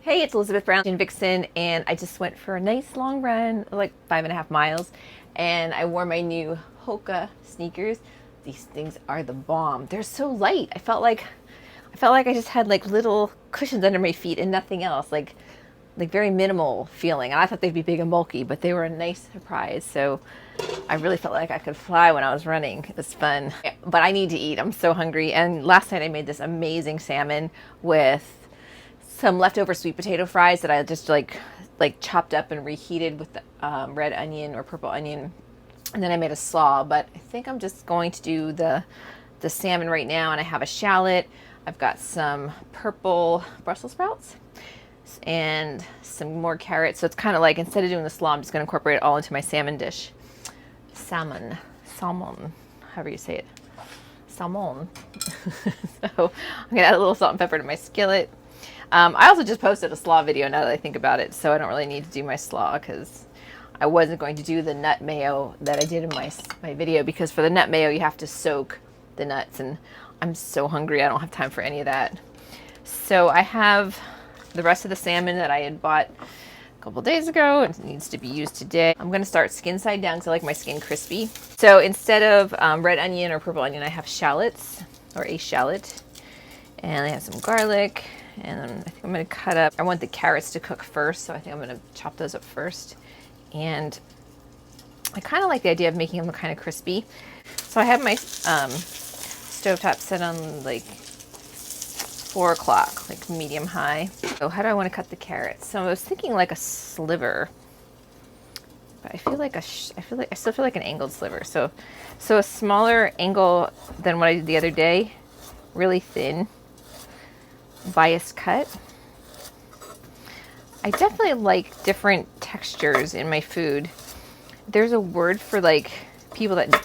Hey, it's Elizabeth Brown in Vixen, and I just went for a nice long run, like 5.5 miles, and I wore my new Hoka sneakers. These things are the bomb. They're so light. I felt like I just had like little cushions under my feet and nothing else, like very minimal feeling. And I thought they'd be big and bulky, but they were a nice surprise. So I really felt like I could fly when I was running. It was fun. But I need to eat. I'm so hungry. And last night I made this amazing salmon with some leftover sweet potato fries that I just like chopped up and reheated with the red onion or purple onion, and then I made a slaw. But I think I'm just going to do the salmon right now. And I have a shallot. I've got some purple Brussels sprouts and some more carrots. So it's kind of like, instead of doing the slaw, I'm just going to incorporate it all into my salmon dish. Salmon, however you say it. Salmon. So I'm gonna add a little salt and pepper to my skillet. I also just posted a slaw video now that I think about it, so I don't really need to do my slaw because I wasn't going to do the nut mayo that I did in my video, because for the nut mayo you have to soak the nuts, and I'm so hungry I don't have time for any of that. So I have the rest of the salmon that I had bought a couple days ago and it needs to be used today. I'm going to start skin side down because I like my skin crispy. So instead of red onion or purple onion, I have shallots, or a shallot, and I have some garlic. And then I think I'm going to cut up, I want the carrots to cook first, so I think I'm going to chop those up first. And I kind of like the idea of making them kind of crispy. So I have my stovetop set on like 4 o'clock, like medium high. So how do I want to cut the carrots? So I was thinking like a sliver, but I feel like I still feel like an angled sliver. So a smaller angle than what I did the other day, really thin. Bias cut. I definitely like different textures in my food. There's a word for like people that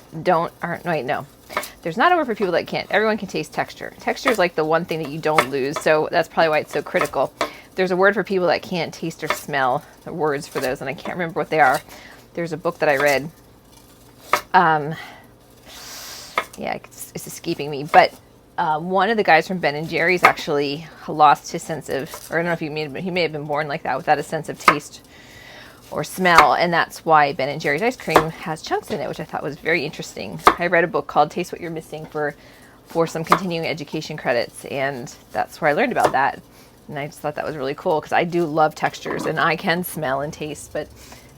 there's not a word for people that can't. Everyone can taste texture. Texture is like the one thing that you don't lose, so that's probably why it's so critical. There's a word for people that can't taste or smell. The words for those, and I can't remember what they are. There's a book that I read. Yeah, it's escaping me, but one of the guys from Ben & Jerry's actually lost his sense of, or I don't know if he may have been born like that, without a sense of taste or smell, and that's why Ben & Jerry's ice cream has chunks in it, which I thought was very interesting. I read a book called Taste What You're Missing for some continuing education credits, and that's where I learned about that. And I just thought that was really cool because I do love textures, and I can smell and taste, but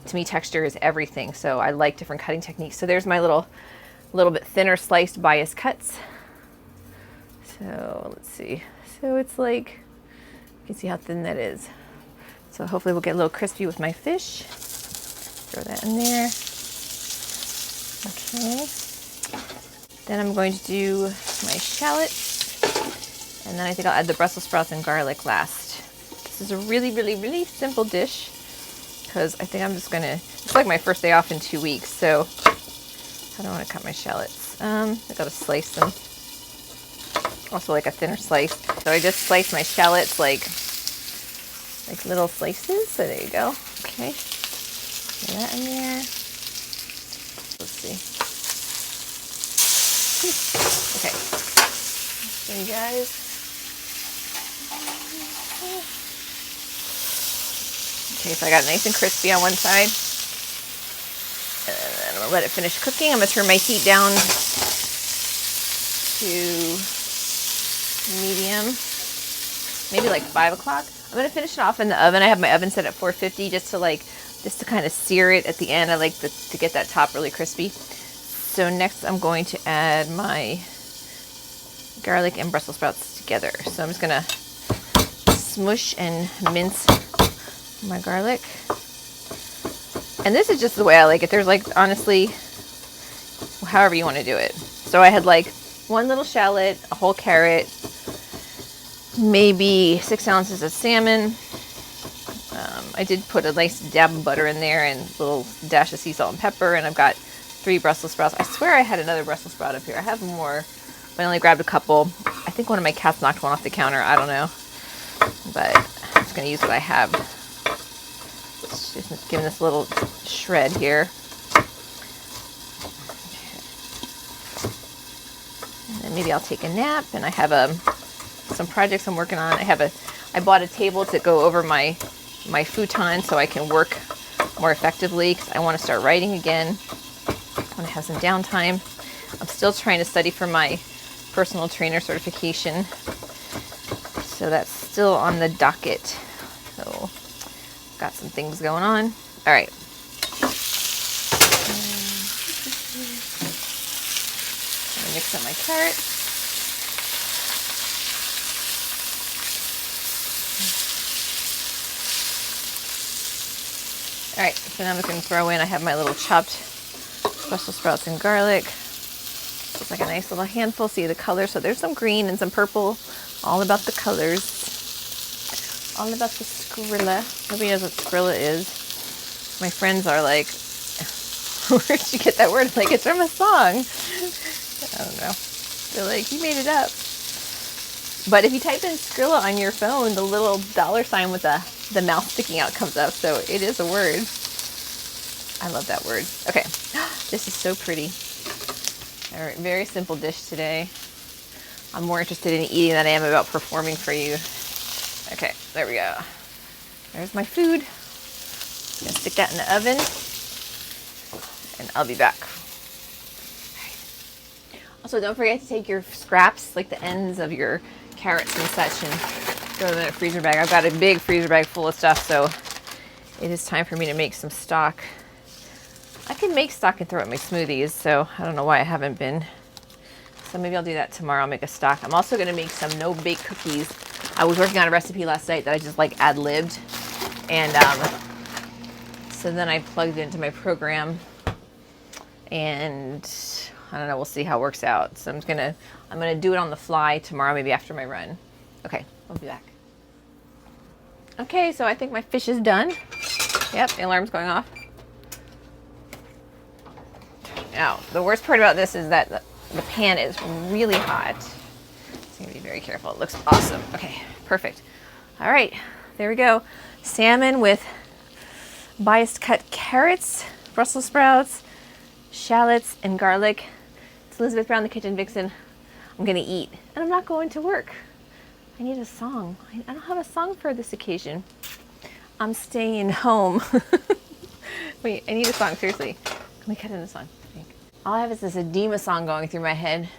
to me texture is everything, so I like different cutting techniques. So there's my little bit thinner sliced bias cuts. So let's see. So it's like, you can see how thin that is. So hopefully we'll get a little crispy with my fish. Throw that in there. Okay. Then I'm going to do my shallots. And then I think I'll add the Brussels sprouts and garlic last. This is a really, really, really simple dish because I think I'm just gonna, it's like my first day off in 2 weeks. So I don't want to cut my shallots. I gotta slice them. Also like a thinner slice. So I just sliced my shallots like little slices. So there you go. Okay. Put that in there. Let's see. Okay. So you guys. Okay, so I got it nice and crispy on one side. And then I'm gonna let it finish cooking. I'm gonna turn my heat down to medium, maybe like 5 o'clock. I'm gonna finish it off in the oven. I have my oven set at 450 just to kind of sear it at the end. I like to get that top really crispy. So next I'm going to add my garlic and Brussels sprouts together. So I'm just gonna smush and mince my garlic. And this is just the way I like it. There's like, honestly, however you want to do it. So I had like 1 little shallot, a whole carrot, maybe 6 ounces of salmon. I did put a nice dab of butter in there and a little dash of sea salt and pepper, and I've got 3 Brussels sprouts. I swear I had another Brussels sprout up here. I have more, but I only grabbed a couple. I think one of my cats knocked one off the counter. I don't know, but I'm just going to use what I have. Just giving this a little shred here. And then maybe I'll take a nap, and I have some projects I'm working on. I have a I bought a table to go over my futon so I can work more effectively, because I want to start writing again. I want to have some downtime. I'm still trying to study for my personal trainer certification, so that's still on the docket. So got some things going on. All right. Mix up my carrots. All right, so now I'm just going to throw in, I have my little chopped Brussels sprouts and garlic. Just like a nice little handful. See the color? So there's some green and some purple. All about the colors. All about the Skrilla. Nobody knows what Skrilla is. My friends are like, where'd you get that word? Like, it's from a song. I don't know. They're like, you made it up. But if you type in Skrilla on your phone, the little $ with the mouth sticking out comes up. So it is a word. I love that word. Okay. This is so pretty. All right, very simple dish today. I'm more interested in eating than I am about performing for you. Okay, there we go. There's my food. I'm gonna stick that in the oven, and I'll be back. Also, don't forget to take your scraps, like the ends of your carrots and such, and throw them in a freezer bag. I've got a big freezer bag full of stuff, so it is time for me to make some stock. I can make stock and throw it in my smoothies, so I don't know why I haven't been. So maybe I'll do that tomorrow. I'll make a stock. I'm also going to make some no-bake cookies. I was working on a recipe last night that I just like ad-libbed, and so then I plugged it into my program, and I don't know, we'll see how it works out. So I'm gonna do it on the fly tomorrow, maybe after my run. Okay, I'll be back. Okay, so I think my fish is done. Yep, the alarm's going off. Now, the worst part about this is that the pan is really hot. So I'm gonna be very careful. It looks awesome. Okay, perfect. All right, there we go. Salmon with biased cut carrots, Brussels sprouts, shallots, and garlic. It's Elizabeth Brown, the Kitchen Vixen. I'm gonna eat, and I'm not going to work. I need a song. I don't have a song for this occasion. I'm staying home. Wait, I need a song, seriously. Let me cut in the song. All I have is this edema song going through my head.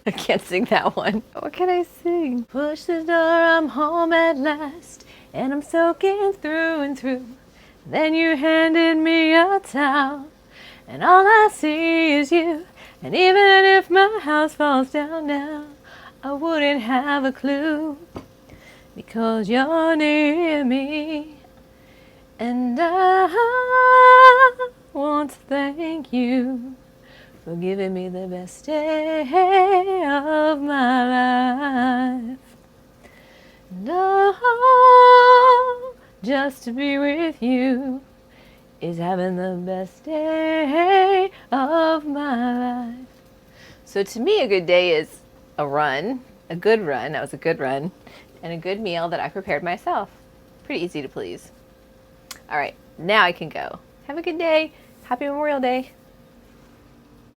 I can't sing that one. What can I sing? Push the door, I'm home at last, and I'm soaking through and through. Then you handed me a towel, and all I see is you. And even if my house falls down now, I wouldn't have a clue, because you're near me. And I want to thank you for giving me the best day of my life. And oh, just to be with you is having the best day of my life. So to me, a good day is a run, a good run, that was a good run, and a good meal that I prepared myself. Pretty easy to please. All right, now I can go. Have a good day. Happy Memorial Day.